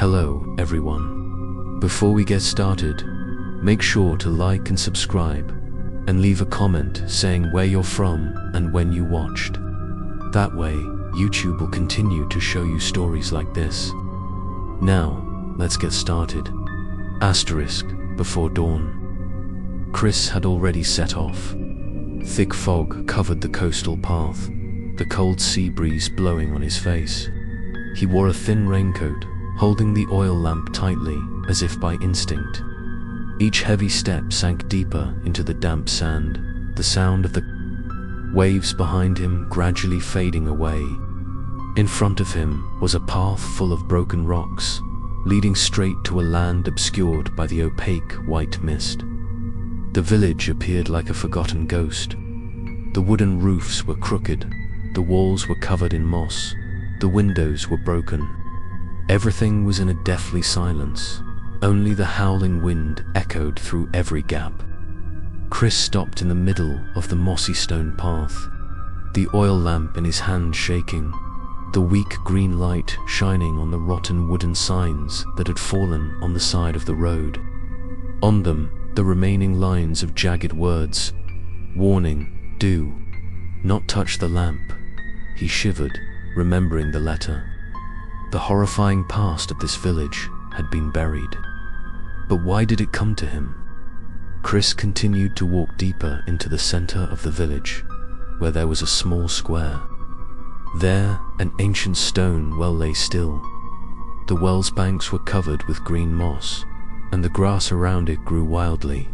Hello, everyone. Before we get started, make sure to like and subscribe, and leave a comment saying where you're from and when you watched. That way, YouTube will continue to show you stories like this. Now, let's get started. Asterisk, before dawn. Chris had already set off. Thick fog covered the coastal path, the cold sea breeze blowing on his face. He wore a thin raincoat, holding the oil lamp tightly as if by instinct. Each heavy step sank deeper into the damp sand, the sound of the waves behind him gradually fading away. In front of him was a path full of broken rocks, leading straight to a land obscured by the opaque white mist. The village appeared like a forgotten ghost. The wooden roofs were crooked, the walls were covered in moss, the windows were broken. Everything was in a deathly silence. Only the howling wind echoed through every gap. Chris stopped in the middle of the mossy stone path, the oil lamp in his hand shaking, the weak green light shining on the rotten wooden signs that had fallen on the side of the road. On them, the remaining lines of jagged words. Warning, do not touch the lamp. He shivered, remembering the letter. The horrifying past of this village had been buried. But why did it come to him? Chris continued to walk deeper into the center of the village, where there was a small square. There, an ancient stone well lay still. The well's banks were covered with green moss, and the grass around it grew wildly.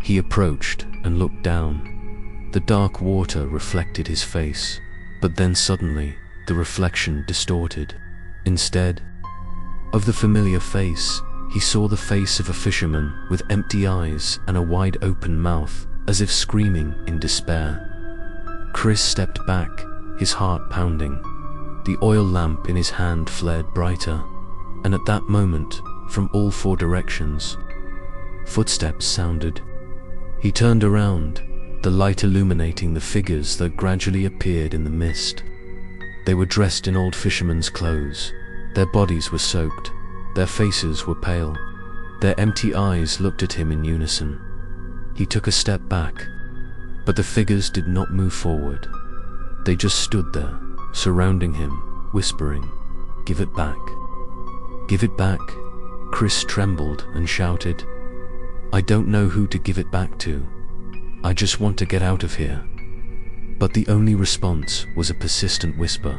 He approached and looked down. The dark water reflected his face, but then suddenly the reflection distorted. Instead of the familiar face, he saw the face of a fisherman with empty eyes and a wide open mouth, as if screaming in despair. Chris stepped back, his heart pounding. The oil lamp in his hand flared brighter, and at that moment, from all four directions, footsteps sounded. He turned around, the light illuminating the figures that gradually appeared in the mist. They were dressed in old fishermen's clothes. Their bodies were soaked. Their faces were pale. Their empty eyes looked at him in unison. He took a step back, but the figures did not move forward. They just stood there, surrounding him, whispering, "Give it back. Give it back." Chris trembled and shouted, "I don't know who to give it back to. I just want to get out of here." But the only response was a persistent whisper,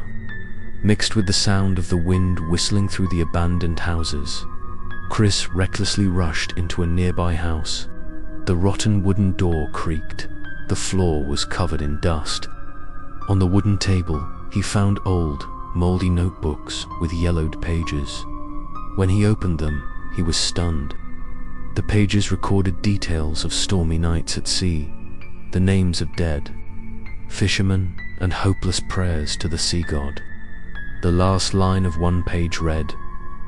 mixed with the sound of the wind whistling through the abandoned houses. Chris recklessly rushed into a nearby house. The rotten wooden door creaked. The floor was covered in dust. On the wooden table, he found old, moldy notebooks with yellowed pages. When he opened them, he was stunned. The pages recorded details of stormy nights at sea, the names of dead fishermen, and hopeless prayers to the sea god. The last line of one page read,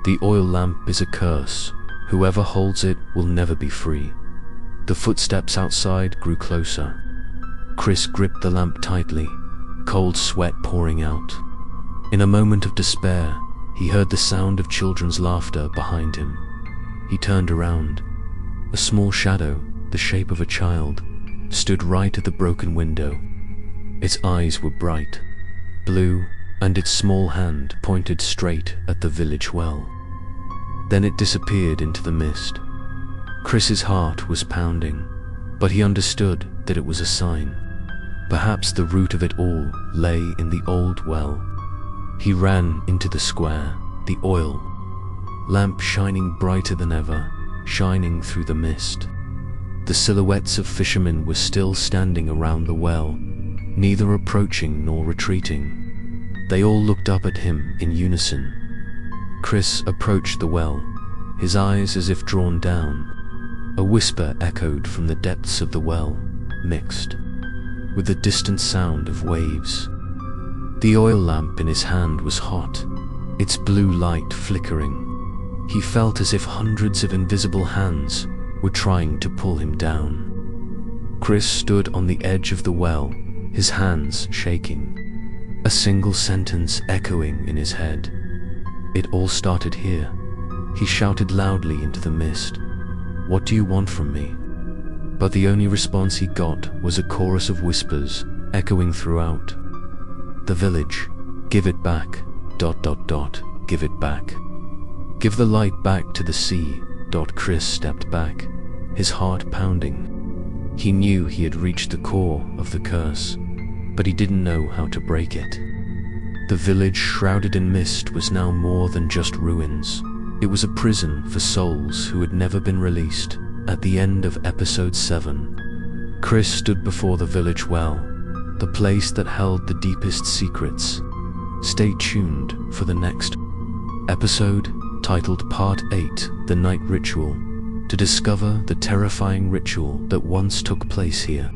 "The oil lamp is a curse. Whoever holds it will never be free." The footsteps outside grew closer. Chris gripped the lamp tightly, cold sweat pouring out. In a moment of despair, he heard the sound of children's laughter behind him. He turned around. A small shadow, the shape of a child, stood right at the broken window. Its eyes were bright, blue, and its small hand pointed straight at the village well. Then it disappeared into the mist. Chris's heart was pounding, but he understood that it was a sign. Perhaps the root of it all lay in the old well. He ran into the square, the oil lamp shining brighter than ever, shining through the mist. The silhouettes of fishermen were still standing around the well, neither approaching nor retreating. They all looked up at him in unison. Chris approached the well, his eyes as if drawn down. A whisper echoed from the depths of the well, mixed with the distant sound of waves. The oil lamp in his hand was hot, its blue light flickering. He felt as if hundreds of invisible hands were trying to pull him down. Chris stood on the edge of the well, his hands shaking, a single sentence echoing in his head. "It all started here. He shouted loudly into the mist, "What do you want from me?" But the only response he got was a chorus of whispers echoing throughout the village. "Give it back, ... give it back. Give the light back to the sea, ... Chris stepped back, his heart pounding. He knew he had reached the core of the curse, but he didn't know how to break it. The village shrouded in mist was now more than just ruins. It was a prison for souls who had never been released. At the end of episode 7, Chris stood before the village well, the place that held the deepest secrets. Stay tuned for the next episode, titled Part 8, The Night Ritual, to discover the terrifying ritual that once took place here.